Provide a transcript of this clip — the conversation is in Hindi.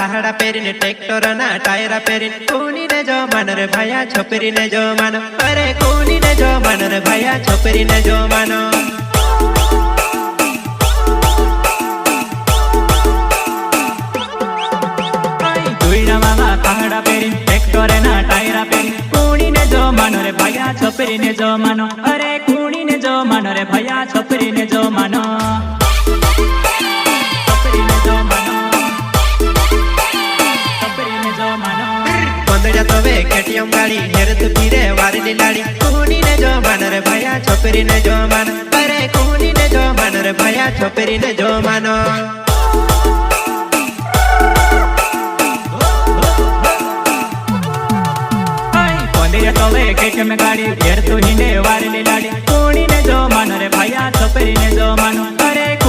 ताहड़ा पेरिन ट्रैक्टर ना टायरा पेरिन कोनी ने जो मन रे भैया छोपरी ने जो मानो अरे कोनी ने जो मन रे भैया छोपरी ने जो मानो ताहड़ा पेरिन ट्रैक्टर ना टायरा पेरिन कोनी ने जो मानो रे भैया छोपरी ने जो मानो अरे कोनी ने जो मानो रे भैया छोपरी ने जो मानो केटीएम गाड़ी हेरत पीरे वारली लाड़ी कोनी ने जो मानो रे भैया छोपरी ने जो मानो अरे कोनी ने जो मानो रे भैया छोपरी ने जो मानो केटीएम गाड़ी हेरत हिंडे वारली लाड़ी कोनी ने जो मानो रे भैया छोपरी ने जो मानो